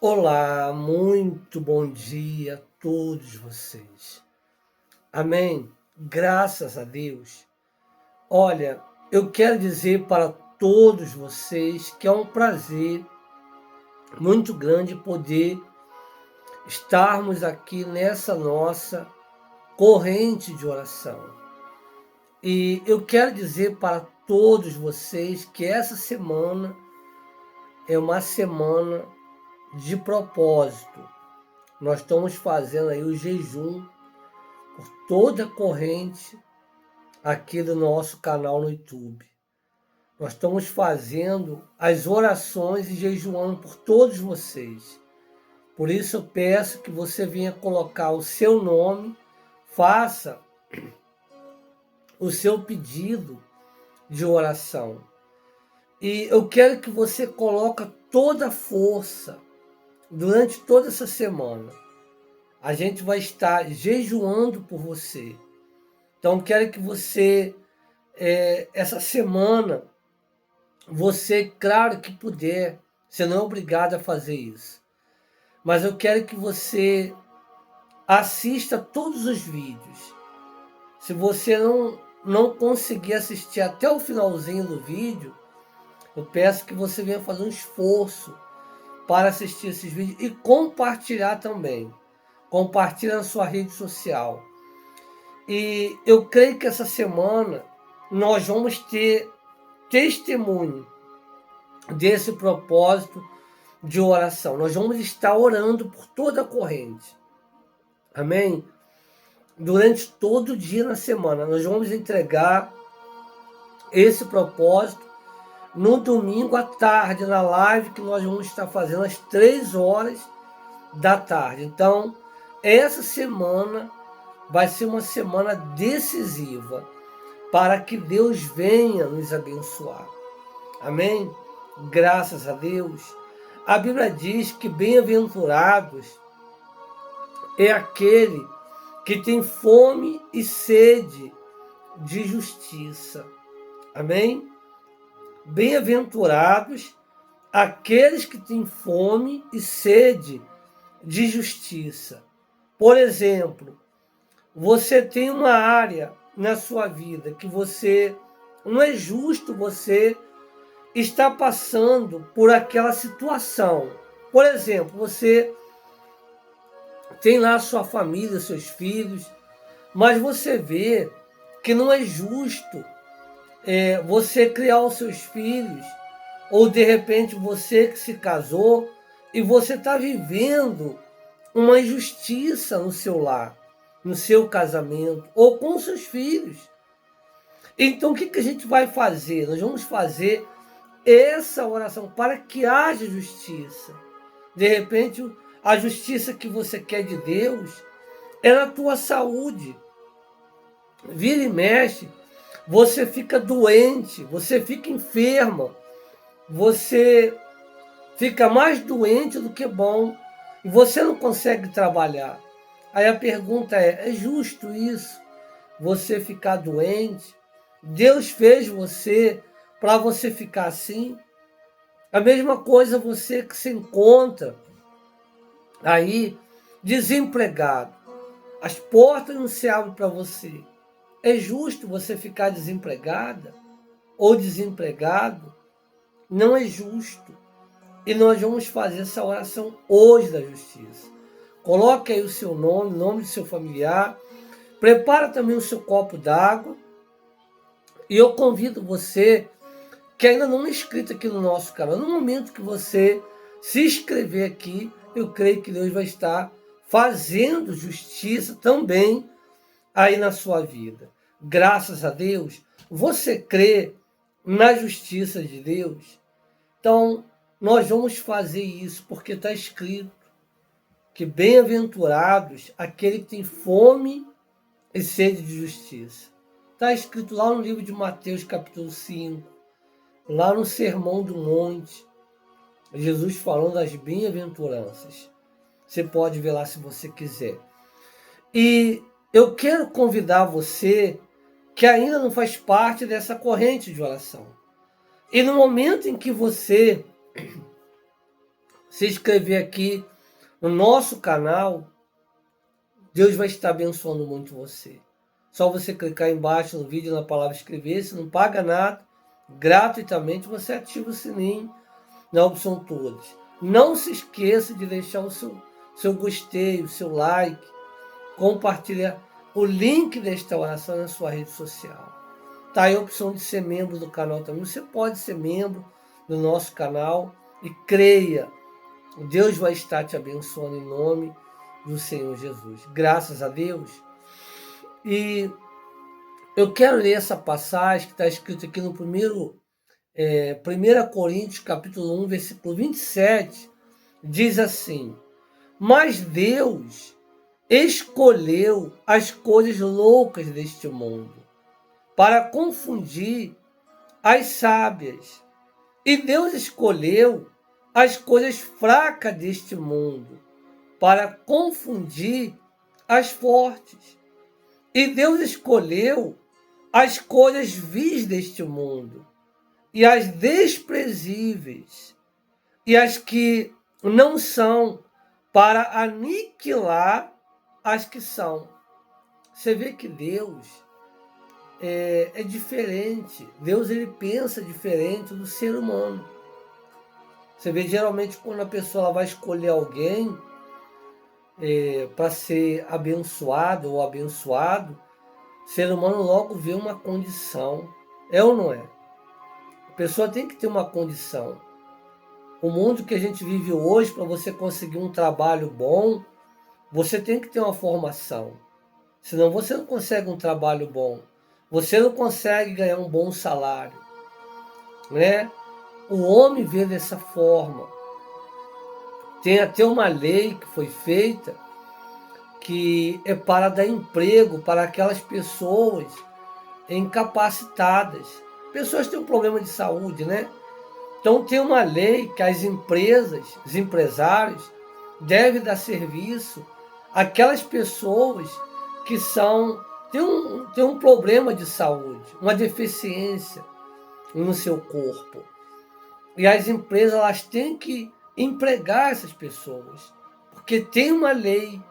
Olá, muito bom dia a todos vocês. Amém? Graças a Deus. Olha, eu quero dizer para todos vocês que é um prazer muito grande poder estarmos aqui nessa nossa corrente de oração. E eu quero dizer para todos vocês que essa semana é uma semana de propósito. Nós estamos fazendo aí o jejum por toda a corrente aqui do nosso canal no YouTube. Nós estamos fazendo as orações e jejuando por todos vocês. Por isso eu peço que você venha colocar o seu nome, faça o seu pedido de oração. E eu quero que você coloque toda a força durante toda essa semana. A gente vai estar jejuando por você. Então, quero que você, essa semana, você, claro que puder, você não é obrigado a fazer isso. Mas eu quero que você assista todos os vídeos. Se você não conseguir assistir até o finalzinho do vídeo, eu peço que você venha fazer um esforço para assistir esses vídeos e compartilhar também. Compartilha na sua rede social. E eu creio que essa semana nós vamos ter testemunho desse propósito de oração. Nós vamos estar orando por toda a corrente. Amém? Durante todo o dia na semana. Nós vamos entregar esse propósito no domingo à tarde, na live que nós vamos estar fazendo às 3 horas da tarde. Então, essa semana vai ser uma semana decisiva para que Deus venha nos abençoar. Amém? Graças a Deus. A Bíblia diz que bem-aventurados é aquele que tem fome e sede de justiça. Amém? Bem-aventurados aqueles que têm fome e sede de justiça. Por exemplo, você tem uma área na sua vida que você não é justo você estar passando por aquela situação. Por exemplo, você tem lá a sua família, seus filhos, mas você vê que não é justo você criar os seus filhos, ou de repente você que se casou e você está vivendo uma injustiça no seu lar, no seu casamento, ou com seus filhos. Então, o que a gente vai fazer? Nós vamos fazer essa oração para que haja justiça. De repente, a justiça que você quer de Deus é na tua saúde. Vira e mexe, você fica doente, você fica enferma, você fica mais doente do que bom, e você não consegue trabalhar. Aí a pergunta é justo isso? Você ficar doente? Deus fez você para você ficar assim? A mesma coisa você que se encontra aí desempregado. As portas não se abrem para você. É justo você ficar desempregada ou desempregado? Não é justo. E nós vamos fazer essa oração hoje da justiça. Coloque aí o seu nome, o nome do seu familiar. Prepara também o seu copo d'água. E eu convido você que ainda não é inscrito aqui no nosso canal. No momento que você se inscrever aqui, eu creio que Deus vai estar fazendo justiça também aí na sua vida. Graças a Deus, você crê na justiça de Deus? Então, nós vamos fazer isso porque está escrito que bem-aventurados aquele que tem fome e sede de justiça. Está escrito lá no livro de Mateus, capítulo 5, lá no Sermão do Monte, Jesus falando das bem-aventuranças. Você pode ver lá se você quiser. E eu quero convidar você que ainda não faz parte dessa corrente de oração. E no momento em que você se inscrever aqui no nosso canal, Deus vai estar abençoando muito você. Só você clicar embaixo no vídeo na palavra inscrever-se, não paga nada, gratuitamente você ativa o sininho na opção todas. Não se esqueça de deixar o seu gostei, o seu like, compartilhar o link desta oração na sua rede social. Tá aí a opção de ser membro do canal também. Você pode ser membro do nosso canal e creia, Deus vai estar te abençoando em nome do Senhor Jesus. Graças a Deus. E eu quero ler essa passagem que está escrita aqui no 1 Coríntios, capítulo 1, versículo 27, diz assim: mas Deus escolheu as coisas loucas deste mundo para confundir as sábias. E Deus escolheu as coisas fracas deste mundo para confundir as fortes. E Deus escolheu as coisas vis deste mundo e as desprezíveis e as que não são, para aniquilar as que são. Você vê que Deus é diferente. Deus, ele pensa diferente do ser humano. Você vê, geralmente, quando a pessoa ela vai escolher alguém para ser abençoado ou abençoado, o ser humano logo vê uma condição. É ou não é? A pessoa tem que ter uma condição. O mundo que a gente vive hoje, para você conseguir um trabalho bom, você tem que ter uma formação. Senão você não consegue um trabalho bom. Você não consegue ganhar um bom salário, né? O homem vê dessa forma. Tem até uma lei que foi feita que é para dar emprego para aquelas pessoas incapacitadas. Pessoas que têm um problema de saúde, né? Então tem uma lei que as empresas, os empresários, devem dar serviço àquelas pessoas que têm um problema de saúde, uma deficiência no seu corpo. E as empresas elas têm que empregar essas pessoas, porque tem uma lei.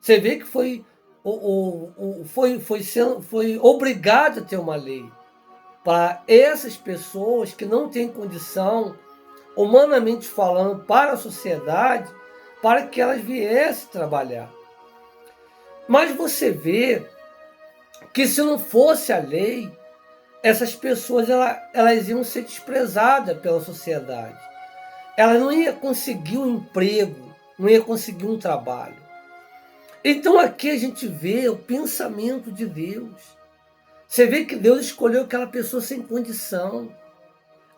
Você vê que foi obrigado a ter uma lei para essas pessoas que não têm condição, humanamente falando, para a sociedade, para que elas viessem trabalhar. Mas você vê que se não fosse a lei, essas pessoas elas iam ser desprezadas pela sociedade. Elas não iam conseguir um emprego, não iam conseguir um trabalho. Então aqui a gente vê o pensamento de Deus. Você vê que Deus escolheu aquela pessoa sem condição.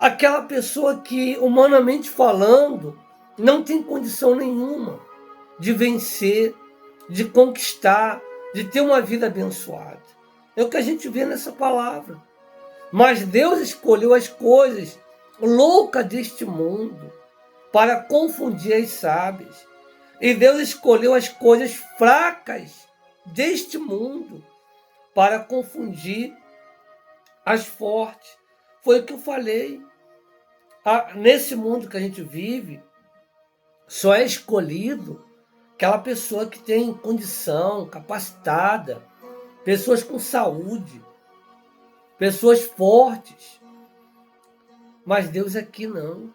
Aquela pessoa que, humanamente falando, não tem condição nenhuma de vencer, de conquistar, de ter uma vida abençoada. É o que a gente vê nessa palavra. Mas Deus escolheu as coisas loucas deste mundo para confundir as sábias. E Deus escolheu as coisas fracas deste mundo para confundir as fortes. Foi o que eu falei. Nesse mundo que a gente vive, só é escolhido aquela pessoa que tem condição, capacitada, pessoas com saúde, pessoas fortes. Mas Deus aqui não.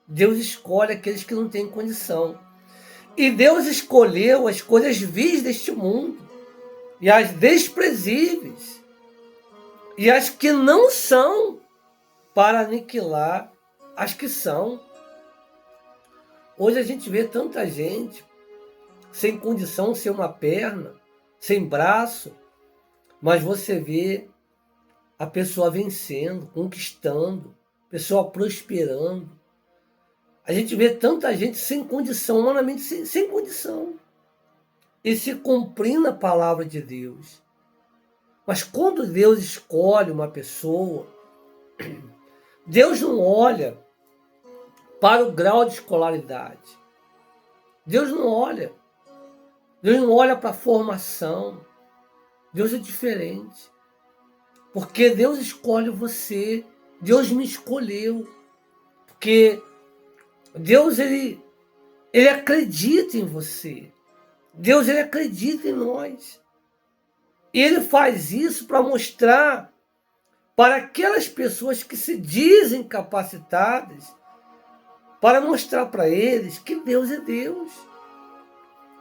Deus escolhe aqueles que não têm condição. E Deus escolheu as coisas vis deste mundo, e as desprezíveis, e as que não são, para aniquilar as que são. Hoje a gente vê tanta gente sem condição, sem uma perna, sem braço, mas você vê a pessoa vencendo, conquistando, a pessoa prosperando. A gente vê tanta gente sem condição, humanamente sem condição, e se cumprindo a palavra de Deus. Mas quando Deus escolhe uma pessoa, Deus não olha para o grau de escolaridade. Deus não olha. Deus não olha para a formação. Deus é diferente. Porque Deus escolhe você. Deus me escolheu. Porque Deus, ele Ele acredita em você. Deus, ele acredita em nós. E ele faz isso para mostrar para aquelas pessoas que se dizem capacitadas, para mostrar para eles que Deus é Deus.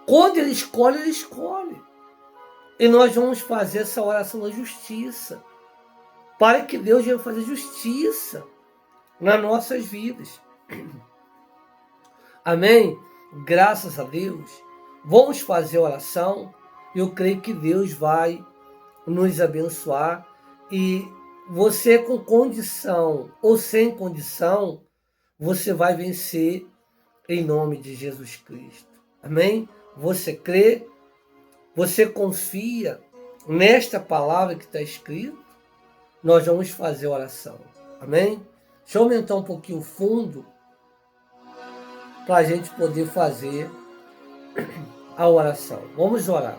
Quando ele escolhe, ele escolhe. E nós vamos fazer essa oração da justiça, para que Deus venha fazer justiça nas nossas vidas. Amém? Graças a Deus. Vamos fazer oração. Eu creio que Deus vai nos abençoar. E você, com condição ou sem condição, você vai vencer em nome de Jesus Cristo. Amém? Você crê? Você confia nesta palavra que está escrito? Nós vamos fazer oração. Amém? Deixa eu aumentar um pouquinho o fundo para a gente poder fazer a oração. Vamos orar.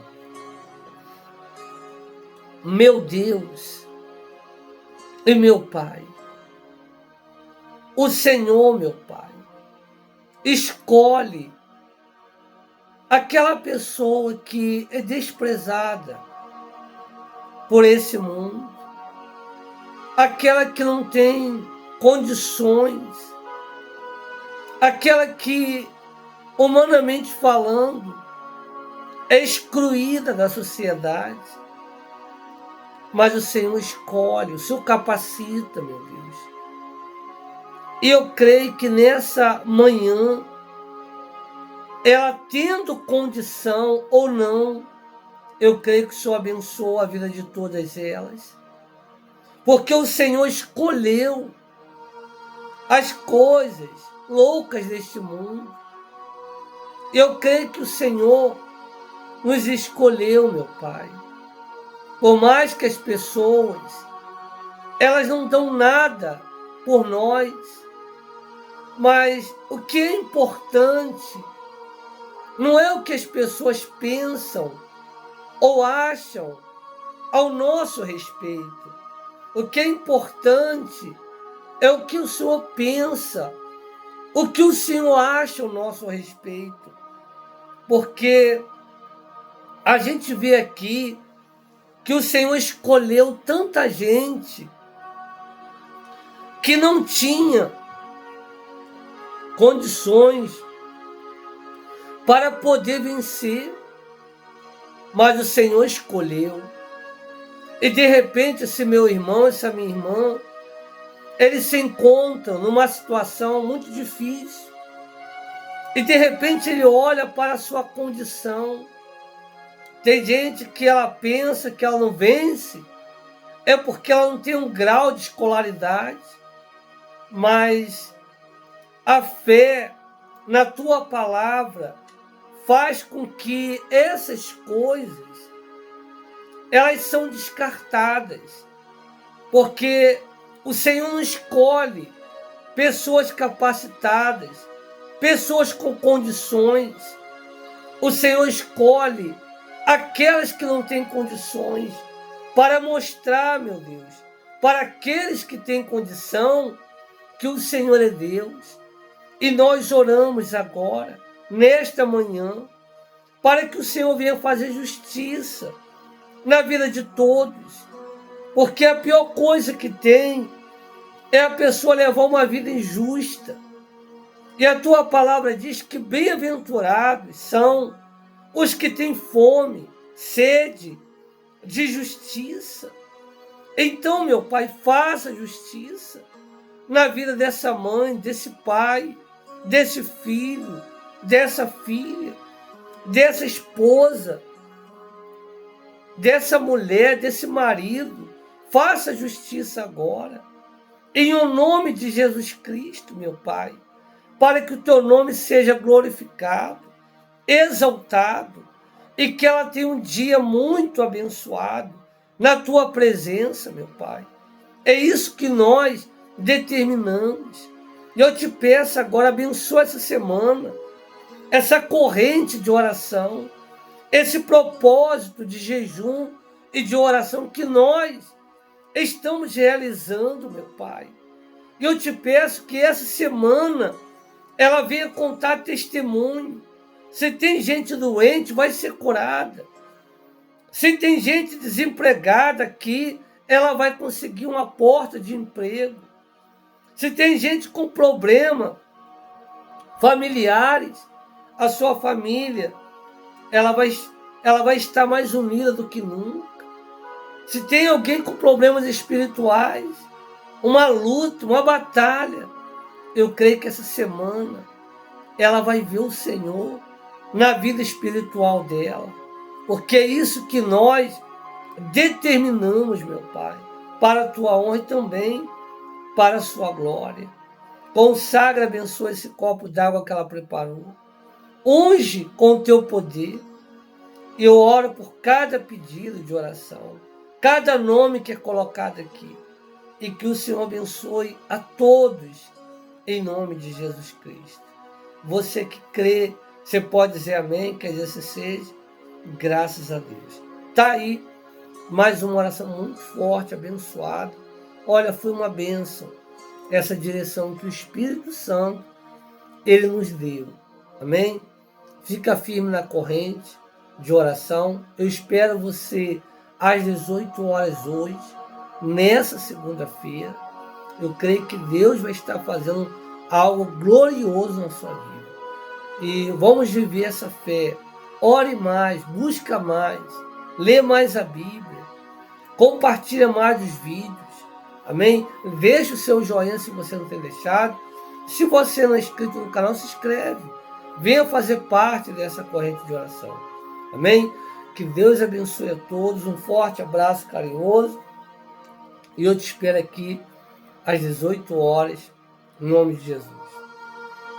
Meu Deus e meu Pai, o Senhor, meu Pai, escolhe aquela pessoa que é desprezada por esse mundo, aquela que não tem condições, aquela que, humanamente falando, é excluída da sociedade, mas o Senhor escolhe, o Senhor capacita, meu Deus. E eu creio que nessa manhã, ela tendo condição ou não, eu creio que o Senhor abençoa a vida de todas elas. Porque o Senhor escolheu as coisas loucas deste mundo. Eu creio que o Senhor nos escolheu, meu Pai. Por mais que as pessoas, elas não dão nada por nós, mas o que é importante não é o que as pessoas pensam ou acham ao nosso respeito. O que é importante é o que o Senhor pensa, o que o Senhor acha ao nosso respeito. Porque a gente vê aqui que o Senhor escolheu tanta gente que não tinha condições para poder vencer, mas o Senhor escolheu. E de repente esse meu irmão, essa minha irmã, eles se encontram numa situação muito difícil. E de repente ele olha para a sua condição. Tem gente que ela pensa que ela não vence, é porque ela não tem um grau de escolaridade, mas a fé na tua palavra faz com que essas coisas, elas são descartadas, porque o Senhor não escolhe pessoas capacitadas, pessoas com condições. O Senhor escolhe aquelas que não têm condições, para mostrar, meu Deus, para aqueles que têm condição, que o Senhor é Deus. E nós oramos agora, nesta manhã, para que o Senhor venha fazer justiça na vida de todos. Porque a pior coisa que tem é a pessoa levar uma vida injusta. E a tua palavra diz que bem-aventurados são os que têm fome, sede de justiça. Então, meu Pai, faça justiça na vida dessa mãe, desse pai, desse filho, dessa filha, dessa esposa, dessa mulher, desse marido. Faça justiça agora, em o nome de Jesus Cristo, meu Pai, para que o teu nome seja glorificado, exaltado, e que ela tenha um dia muito abençoado na tua presença, meu Pai. É isso que nós determinamos. E eu te peço agora, abençoa essa semana, essa corrente de oração, esse propósito de jejum e de oração que nós estamos realizando, meu Pai. E eu te peço que essa semana ela venha contar testemunho. Se tem gente doente, vai ser curada. Se tem gente desempregada aqui, ela vai conseguir uma porta de emprego. Se tem gente com problema familiares, a sua família, ela vai estar mais unida do que nunca. Se tem alguém com problemas espirituais, uma luta, uma batalha, eu creio que essa semana ela vai ver o Senhor na vida espiritual dela. Porque é isso que nós determinamos, meu Pai, para a tua honra e também para a sua glória. Consagra, abençoa esse copo d'água que ela preparou. Unge com o teu poder. Eu oro por cada pedido de oração, cada nome que é colocado aqui. E que o Senhor abençoe a todos, em nome de Jesus Cristo. Você que crê, você pode dizer amém, que assim seja, graças a Deus. Está aí mais uma oração muito forte, abençoada. Olha, foi uma bênção essa direção que o Espírito Santo, ele nos deu. Amém? Fica firme na corrente de oração. Eu espero você às 18 horas hoje, nessa segunda-feira. Eu creio que Deus vai estar fazendo algo glorioso na sua vida. E vamos viver essa fé. Ore mais, busca mais, lê mais a Bíblia, compartilha mais os vídeos. Amém? Deixa o seu joinha se você não tem deixado. Se você não é inscrito no canal, se inscreve. Venha fazer parte dessa corrente de oração. Amém? Que Deus abençoe a todos. Um forte abraço carinhoso. E eu te espero aqui às 18 horas, em nome de Jesus.